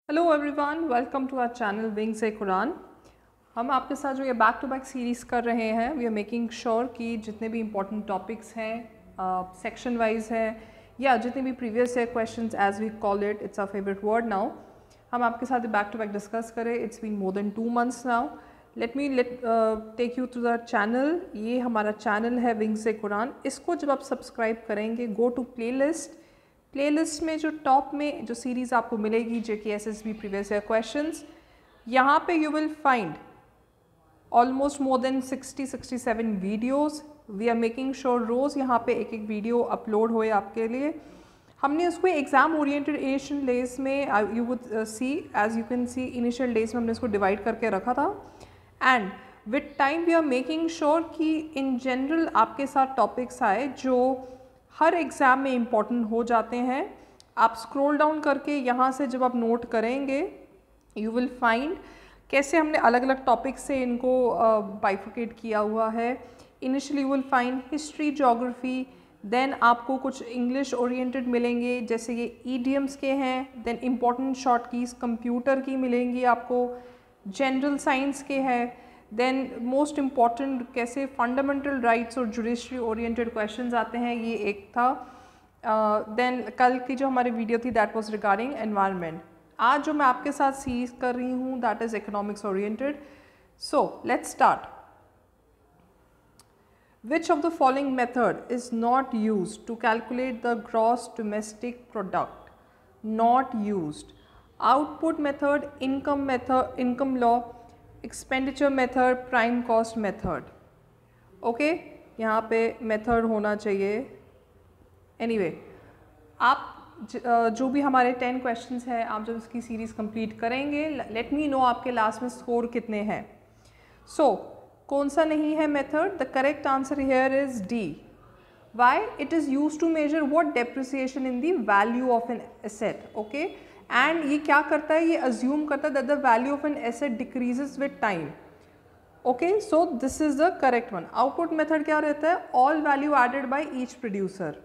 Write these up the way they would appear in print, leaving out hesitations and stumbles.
Hello everyone, welcome to our channel wings ए कुरान। हम आपके साथ जो ये बैक टू बैक सीरीज़ कर रहे हैं, वी आर मेकिंग श्योर कि जितने भी इंपॉर्टेंट टॉपिक्स हैं सेक्शन वाइज है या जितने भी प्रीवियस है questions as we call it, it's our favourite word now, हम आपके साथ बैक टू बैक डिस्कस करें। It's been more than 2 months now. Let me take you to the channel. ये हमारा चैनल है विंग्स ए कुरान। इसको जब आप सब्सक्राइब करेंगे, गो टू प्लेलिस्ट में जो टॉप में जो सीरीज़ आपको मिलेगी JKSSB प्रीवियस ईयर क्वेश्चंस, यहाँ पे you will find almost more than 60-67 videos. We are making sure रोज़ यहाँ पे एक एक वीडियो अपलोड होए आपके लिए। हमने उसको एग्ज़ाम ओरिएंटेड इनिशियल डेज में, you would see, as you can see, initial days में हमने उसको डिवाइड करके रखा था। And with time we are making sure कि इन जनरल आपके साथ टॉपिक्स आए जो हर एग्ज़ाम में इम्पॉर्टेंट हो जाते हैं। आप स्क्रॉल डाउन करके यहाँ से जब आप नोट करेंगे, यू विल फाइंड कैसे हमने अलग अलग टॉपिक से इनको बाइफिकेट किया हुआ है। Initially you will find history, geography, then आपको कुछ इंग्लिश ओरिएंटेड मिलेंगे जैसे ये ईडियम्स के हैं, then important short keys computer की मिलेंगी आपको, जनरल साइंस के हैं, देन मोस्ट इम्पॉर्टेंट कैसे फंडामेंटल राइट्स और जुडिशरी ओरिएंटेड क्वेश्चंस आते हैं, ये एक था। देन कल की जो हमारी वीडियो थी दैट वाज रिगार्डिंग एनवायरनमेंट। आज जो मैं आपके साथ सीरीज कर रही हूँ that is economics oriented. So let's start. Which of the following method is not used to calculate the gross domestic product? Not used. Output method, income law, expenditure method, prime cost method. Okay, यहाँ पे method होना चाहिए। Anyway, आप जो भी हमारे 10 questions हैं, आप जब इसकी सीरीज़ कंप्लीट करेंगे, लेट मी नो आपके लास्ट में स्कोर कितने हैं। सो कौन सा नहीं है method? The correct answer here is D. Why? It is use to measure what depreciation in the value of an asset. Okay, and ये क्या करता है? ये अज्यूम करता है that the value of an asset decreases with time. Okay, so this is the correct one. Output method क्या रहता है? All value added by each producer.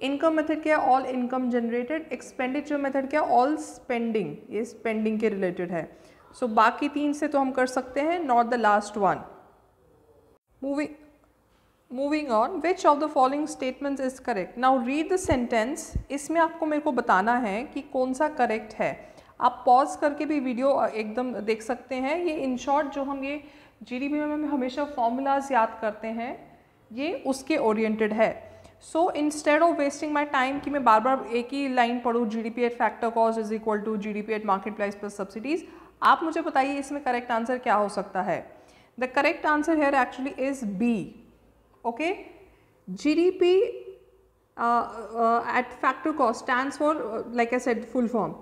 Income method क्या है? All income generated. Expenditure method क्या? All spending, ये spending के related है। So बाकी 3 से तो हम कर सकते हैं, not the last one. Moving on, which of the following statements is correct? Now read the sentence. इसमें आपको मेरे को बताना है कि कौन सा करेक्ट है। आप पॉज करके भी वीडियो एकदम देख सकते हैं। ये इन शॉर्ट जो हम ये जीडीपी में हम हमेशा फॉर्मूलाज याद करते हैं, ये उसके ओरिएंटेड है। So instead of wasting my time कि मैं बार बार एक ही लाइन पढ़ूँ, GDP at factor cost is equal to GDP at market price plus subsidies, आप मुझे बताइए इसमें करेक्ट आंसर क्या हो सकता है। The correct answer here actually is B. Okay, GDP at factor cost stands for, like I said, full form.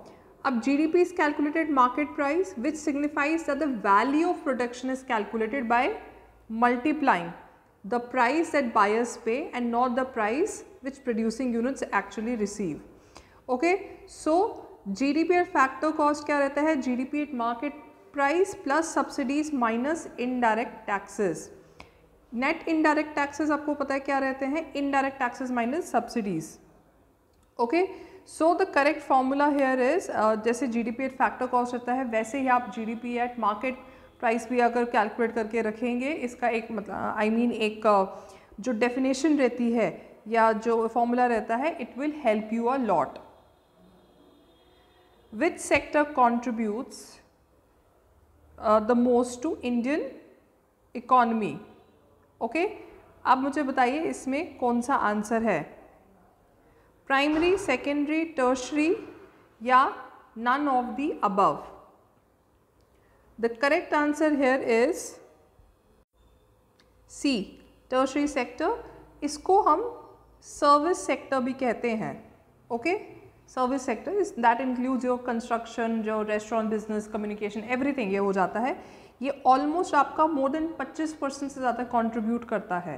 अब GDP is calculated market price, which signifies that the value of production is calculated by multiplying the price that buyers pay and not the price which producing units actually receive. Okay, so GDP at factor cost क्या रहता है? GDP at market price plus subsidies minus indirect taxes. Net indirect taxes आपको पता है क्या रहते हैं? Indirect taxes minus subsidies. Okay, so the correct formula here is, जैसे जीडीपी एट फैक्टर कॉस्ट रहता है, वैसे ही आप जीडीपी एट मार्केट प्राइस भी अगर कैलकुलेट करके रखेंगे, इसका एक मतलब एक जो डेफिनेशन रहती है या जो फॉर्मूला रहता है, it will help you a lot. Which sector contributes the most to Indian economy? Okay, अब मुझे बताइए इसमें कौन सा आंसर है? प्राइमरी, सेकेंडरी, टर्शरी या none of the above? The correct answer here is C, tertiary sector. इसको हम सर्विस सेक्टर भी कहते हैं। Okay, service sector is that includes your construction, जो रेस्टोरेंट बिजनेस, कम्युनिकेशन, एवरीथिंग ये हो जाता है। ये ऑलमोस्ट आपका मोर देन 25% से ज़्यादा कंट्रीब्यूट करता है।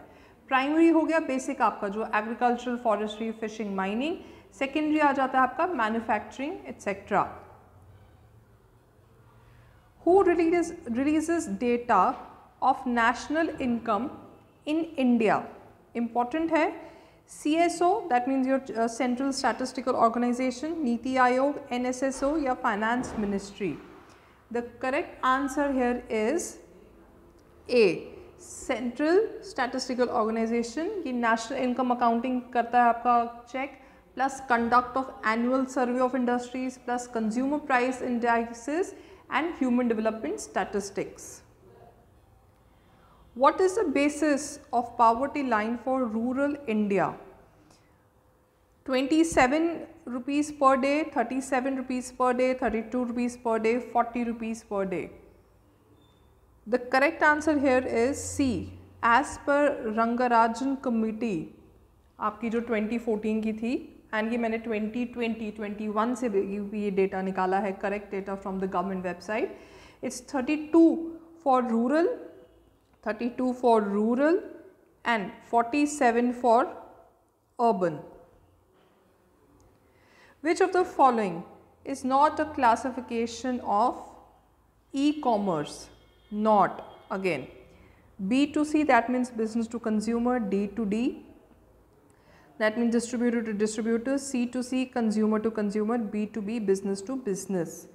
प्राइमरी हो गया बेसिक आपका जो agricultural, forestry, fishing, mining. Secondary आ जाता है आपका manufacturing etcetera. Who releases data of national income in India? Important है। CSO, that means your Central Statistical Organization, Niti Aayog, NSSO या Finance Ministry. The correct answer here is A, Central Statistical Organization. ये National Income Accounting करता है आपका check, plus conduct of annual survey of industries, plus consumer price indices and human development statistics. What is the basis of poverty line for rural India? 27 rupees per day, 37 rupees per day, 32 rupees per day, 40 rupees per day. The correct answer here is C. As per Rangarajan committee, आपकी जो 2014 की थी, and ये मैंने 2020-21 से भी ये data निकाला है, correct data from the government website. It's 32 for rural and 47 for urban. Which of the following is not a classification of e-commerce? Not, again, B2C, that means business to consumer, D2D, that means distributor to distributor, C2C, consumer to consumer, B2B, business to business.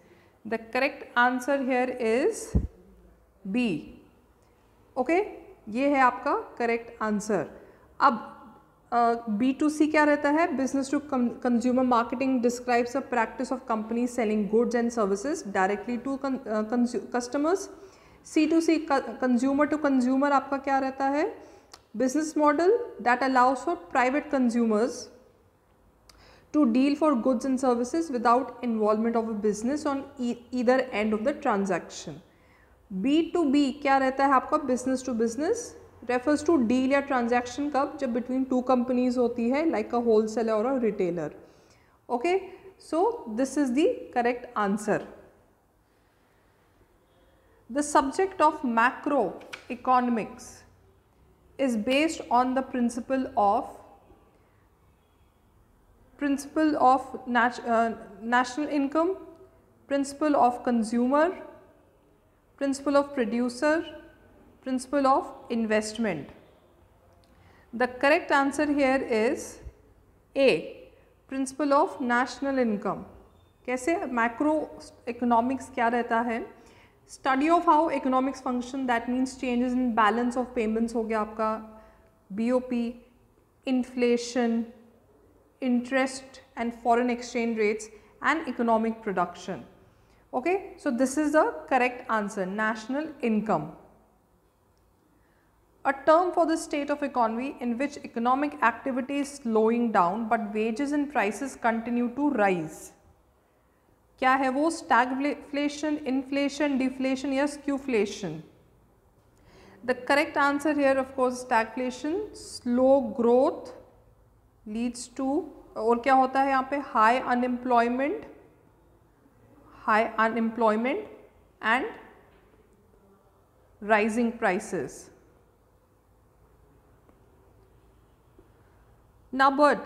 The correct answer here is B. Okay, ये है आपका correct answer. अब B2C क्या रहता है? Business to consumer marketing describes a practice of company selling goods and services directly to customers. C2C, consumer to consumer, आपका क्या रहता है? Business model that allows for private consumers to deal for goods and services without involvement of a business on either end of the transaction. B2B क्या रहता है आपका? Business to business, refers to deal या transaction कब? जब between two companies होती है, like a wholesaler और a retailer. Okay, so this is the correct answer. The subject of macro economics is based on the principle of national income, principle of consumer, principle of producer, principle of investment. The correct answer here is A, principle of national income. कैसे? Macro economics क्या रहता है? Study of how economics function, that means changes in balance of payments हो गया आपका, BOP, inflation, interest and foreign exchange rates and economic production. Okay, so this is the correct answer, national income. A term for the state of economy in which economic activity is slowing down but wages and prices continue to rise. क्या है वो? stagflation, inflation, deflation या skewflation? The correct answer here of course stagflation. Slow growth leads to, और क्या होता है यहाँ पे? high unemployment and rising prices. NABARD,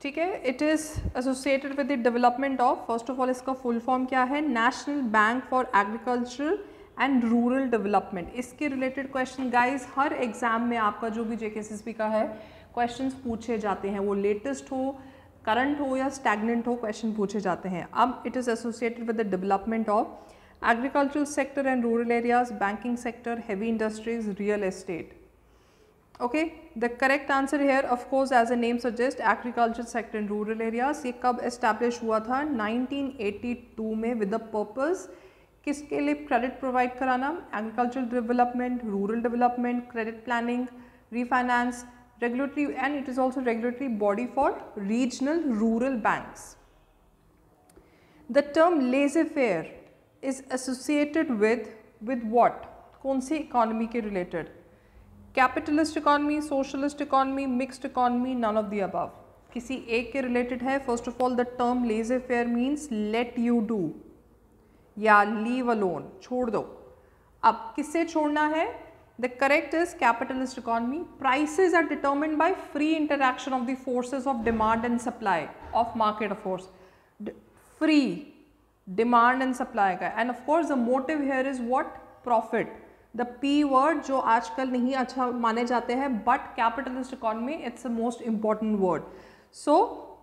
ठीक है, it is associated with the development of, first of all इसका full form क्या है? National Bank for Agricultural and Rural Development. इसके related question guys हर एग्जाम में आपका जो भी JKSSB का है क्वेश्चंस पूछे जाते हैं, वो लेटेस्ट हो, करंट हो या स्टैग्नेंट हो, क्वेश्चन पूछे जाते हैं. अब it is associated with the development of agricultural sector and rural areas, banking sector, heavy industries, real estate. Okay, the correct answer here of course as a name suggest agriculture sector and rural areas. ये कब establish हुआ था? 1982 में, with the purpose किसके लिए? Credit provide कराना, agricultural development, rural development, credit planning, refinance, regulatory, and it is also regulatory body for regional rural banks. The term laissez-faire is associated with what? कौन सी economy के related? Capitalist economy, socialist economy, mixed economy, none of the above. किसी एक के related है. First of all the term laissez-faire means let you do या leave alone, छोड़ दो. अब किससे छोड़ना है? The correct is capitalist economy. Prices are determined by free interaction of the forces of demand and supply of market, of course. Free demand and supply का, and of course the motive here is what? Profit. The P word जो आजकल नहीं अच्छा माने जाते हैं, but capitalist economy it's a most important word. So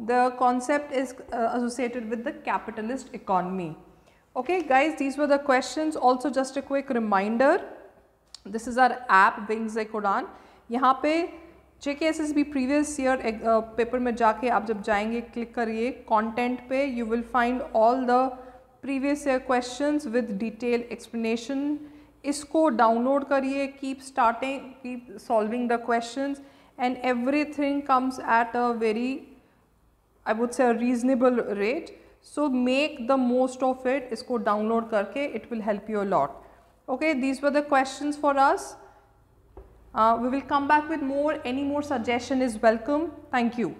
the concept is associated with the capitalist economy. Okay guys, these were the questions. Also just a quick reminder, this is our app Wings से कुरान. यहाँ पे JKSSB previous year paper में जाके आप जब जाएंगे click करिए content पे, you will find all the previous year questions with detail explanation. इसको डाउनलोड करिए, keep starting, keep solving the questions and everything comes at a very, I would say, a reasonable rate. So make the most of it. इसको download करके it will help you a lot. Okay, these were the questions for us. We will come back with more. Any more suggestion is welcome. Thank you.